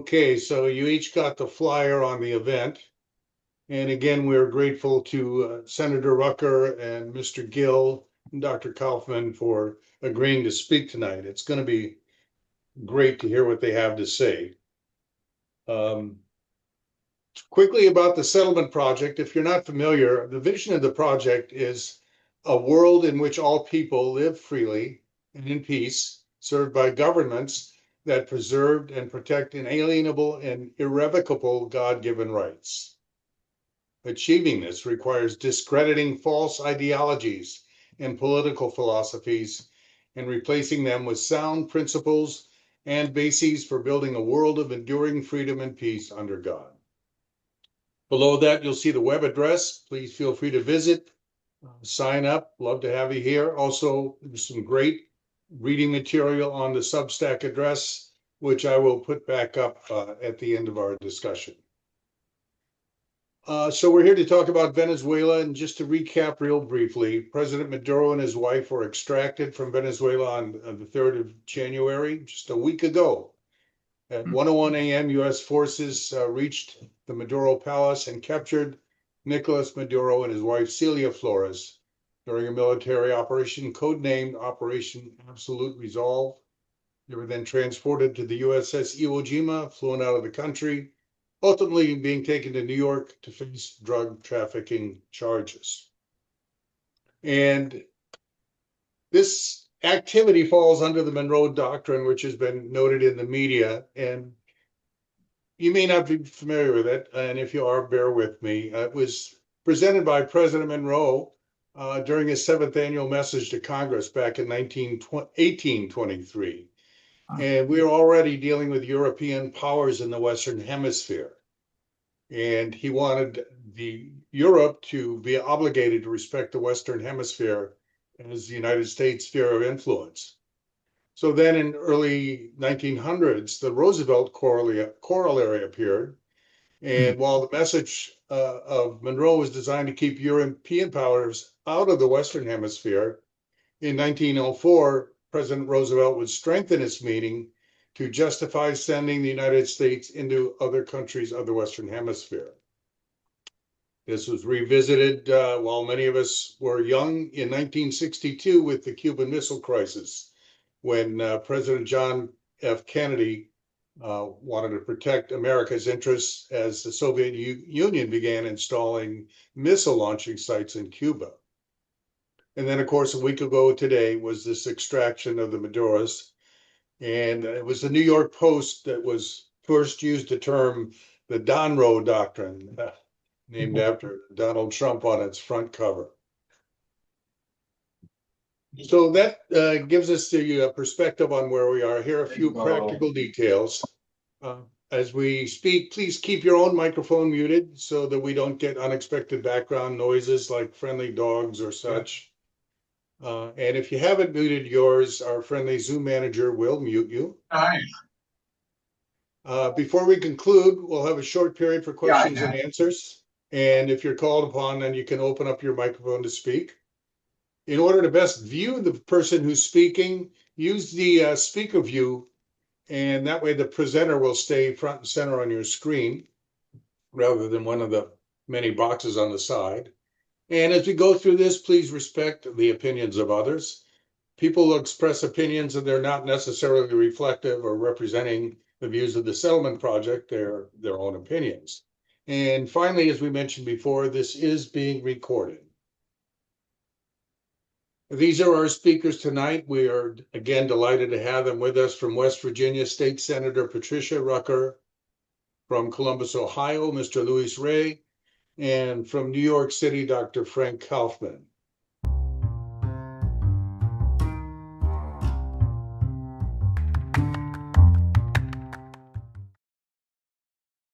Okay, so you each got the flyer on the event. And again, we're grateful to Senator Rucker and Mr. Gil and Dr. Kaufmann for agreeing to speak tonight. It's going to be great to hear what they have to say. Quickly about the settlement project, if you're not familiar, the vision of the project is a world in which all people live freely and in peace, served by governments that preserve and protect inalienable and irrevocable God-given rights. Achieving this requires discrediting false ideologies and political philosophies and replacing them with sound principles and bases for building a world of enduring freedom and peace under God. Below that, you'll see the web address. Please feel free to visit, sign up. Love to have you here. Also, there's some great reading material on the Substack address, which I will put back up at the end of our discussion. So we're here to talk about Venezuela, and just to recap real briefly, President Maduro and his wife were extracted from Venezuela on the 3rd of January, just a week ago. At 1:01 a.m., U.S. forces reached the Maduro Palace and captured Nicolas Maduro and his wife Celia Flores during a military operation codenamed Operation Absolute Resolve. They were then transported to the USS Iwo Jima, flown out of the country, ultimately being taken to New York to face drug trafficking charges. And this activity falls under the Monroe Doctrine, which has been noted in the media, and you may not be familiar with it, and if you are, bear with me. It was presented by President Monroe during his 7th annual message to Congress back in 1823. And we are already dealing with European powers in the Western Hemisphere. And he wanted Europe to be obligated to respect the Western Hemisphere as the United States sphere of influence. So then in early 1900s, the Roosevelt corollary appeared. And while the message of Monroe was designed to keep European powers out of the Western Hemisphere, in 1904, President Roosevelt would strengthen its meaning to justify sending the United States into other countries of the Western Hemisphere. This was revisited while many of us were young in 1962 with the Cuban Missile Crisis, when President John F. Kennedy wanted to protect America's interests as the Soviet Union began installing missile launching sites in Cuba. And then, of course, a week ago today was this extraction of the Maduros. And it was the New York Post that was first used the term the Monroe Doctrine, named after Donald Trump on its front cover. So that gives us the perspective on where we are. Here are a few practical details. As we speak, please keep your own microphone muted so that we don't get unexpected background noises like friendly dogs or such. And if you haven't muted yours, our friendly Zoom manager will mute you. Hi. Before we conclude, we'll have a short period for questions and answers. And if you're called upon, then you can open up your microphone to speak. In order to best view the person who's speaking, use the speaker view, and that way the presenter will stay front and center on your screen rather than one of the many boxes on the side. And as we go through this, please respect the opinions of others. People will express opinions and they're not necessarily reflective or representing the views of the settlement project, they're their own opinions. And finally, as we mentioned before, this is being recorded. These are our speakers tonight. We are again delighted to have them with us. From West Virginia, State Senator Patricia Rucker. From Columbus, Ohio, Mr. Luis Ray. And from New York City, Dr. Frank Kaufmann.